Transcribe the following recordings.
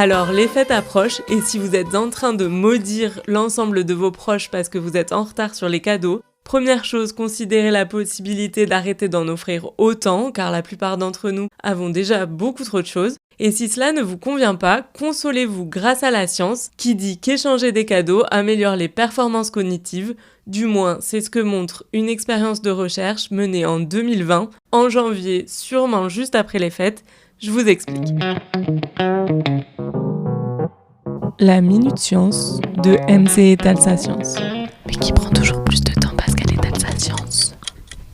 Alors, les fêtes approchent et si vous êtes en train de maudire l'ensemble de vos proches parce que vous êtes en retard sur les cadeaux, première chose, considérez la possibilité d'arrêter d'en offrir autant, car la plupart d'entre nous avons déjà beaucoup trop de choses. Et si cela ne vous convient pas, consolez-vous grâce à la science qui dit qu'échanger des cadeaux améliore les performances cognitives. Du moins, c'est ce que montre une expérience de recherche menée en 2020, en janvier, sûrement juste après les fêtes. Je vous explique. La Minute Science de MC et Alsa Science. Mais qui prend toujours plus de temps parce qu'elle est Alsa Science.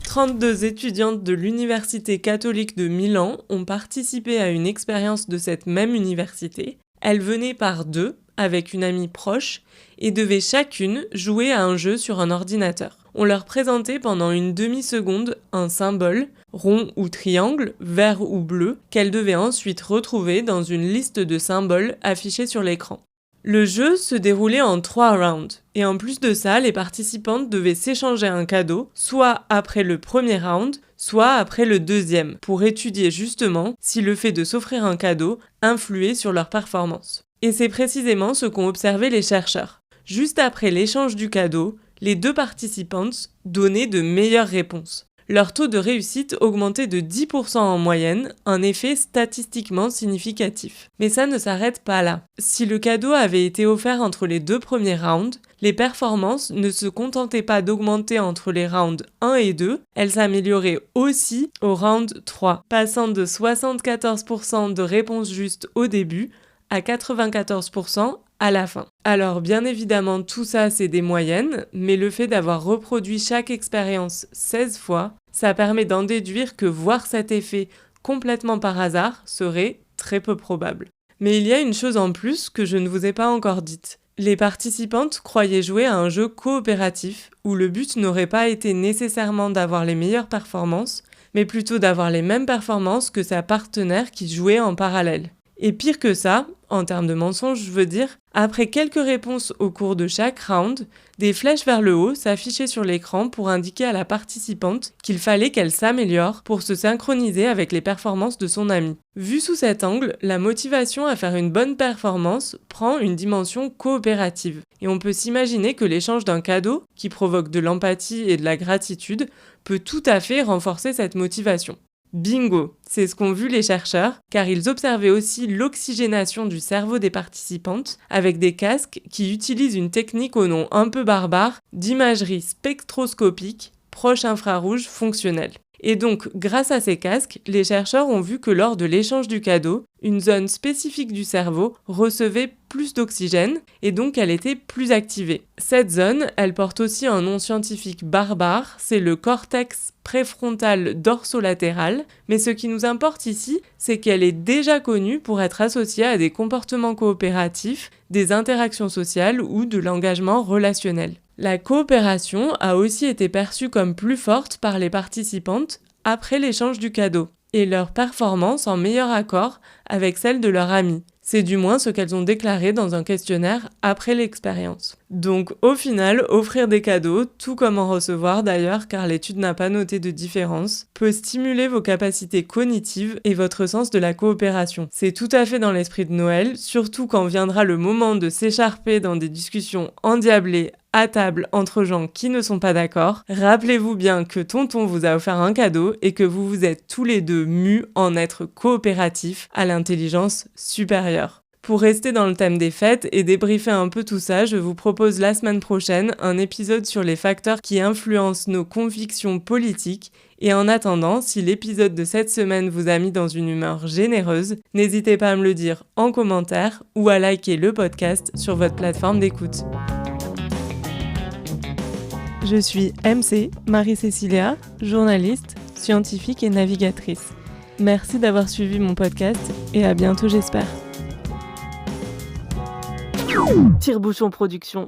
32 étudiantes de l'Université catholique de Milan ont participé à une expérience de cette même université. Elles venaient par deux, avec une amie proche, et devaient chacune jouer à un jeu sur un ordinateur. On leur présentait pendant une demi-seconde un symbole, rond ou triangle, vert ou bleu, qu'elles devaient ensuite retrouver dans une liste de symboles affichés sur l'écran. Le jeu se déroulait en 3 rounds, et en plus de ça, les participantes devaient s'échanger un cadeau, soit après le premier round, soit après le deuxième, pour étudier justement si le fait de s'offrir un cadeau influait sur leur performance. Et c'est précisément ce qu'ont observé les chercheurs. Juste après l'échange du cadeau, les deux participantes donnaient de meilleures réponses. Leur taux de réussite augmentait de 10% en moyenne, un effet statistiquement significatif. Mais ça ne s'arrête pas là. Si le cadeau avait été offert entre les deux premiers rounds, les performances ne se contentaient pas d'augmenter entre les rounds 1 et 2, elles s'amélioraient aussi au round 3, passant de 74% de réponses justes au début à 94% à la fin. Alors bien évidemment tout ça c'est des moyennes, mais le fait d'avoir reproduit chaque expérience 16 fois, ça permet d'en déduire que voir cet effet complètement par hasard serait très peu probable. Mais il y a une chose en plus que je ne vous ai pas encore dite. Les participantes croyaient jouer à un jeu coopératif où le but n'aurait pas été nécessairement d'avoir les meilleures performances, mais plutôt d'avoir les mêmes performances que sa partenaire qui jouait en parallèle. Et pire que ça, en termes de mensonge, je veux dire, après quelques réponses au cours de chaque round, des flèches vers le haut s'affichaient sur l'écran pour indiquer à la participante qu'il fallait qu'elle s'améliore pour se synchroniser avec les performances de son amie. Vu sous cet angle, la motivation à faire une bonne performance prend une dimension coopérative. Et on peut s'imaginer que l'échange d'un cadeau, qui provoque de l'empathie et de la gratitude, peut tout à fait renforcer cette motivation. Bingo, c'est ce qu'ont vu les chercheurs, car ils observaient aussi l'oxygénation du cerveau des participantes avec des casques qui utilisent une technique au nom un peu barbare d'imagerie spectroscopique proche infrarouge fonctionnelle. Et donc, grâce à ces casques, les chercheurs ont vu que lors de l'échange du cadeau, une zone spécifique du cerveau recevait plus d'oxygène et donc elle était plus activée. Cette zone, elle porte aussi un nom scientifique barbare, c'est le cortex préfrontal dorsolatéral, mais ce qui nous importe ici, c'est qu'elle est déjà connue pour être associée à des comportements coopératifs, des interactions sociales ou de l'engagement relationnel. La coopération a aussi été perçue comme plus forte par les participantes après l'échange du cadeau, et leur performance en meilleur accord avec celle de leur amie. C'est du moins ce qu'elles ont déclaré dans un questionnaire après l'expérience. Donc au final, offrir des cadeaux, tout comme en recevoir d'ailleurs, car l'étude n'a pas noté de différence, peut stimuler vos capacités cognitives et votre sens de la coopération. C'est tout à fait dans l'esprit de Noël, surtout quand viendra le moment de s'écharper dans des discussions endiablées à table entre gens qui ne sont pas d'accord. Rappelez-vous bien que tonton vous a offert un cadeau et que vous vous êtes tous les deux mus en être coopératifs à l'intelligence supérieure. Pour rester dans le thème des fêtes et débriefer un peu tout ça, je vous propose la semaine prochaine un épisode sur les facteurs qui influencent nos convictions politiques. Et en attendant, si l'épisode de cette semaine vous a mis dans une humeur généreuse, n'hésitez pas à me le dire en commentaire ou à liker le podcast sur votre plateforme d'écoute. Je suis MC, Marie-Cécilia, journaliste, scientifique et navigatrice. Merci d'avoir suivi mon podcast et à bientôt j'espère. Tire-bouchon production.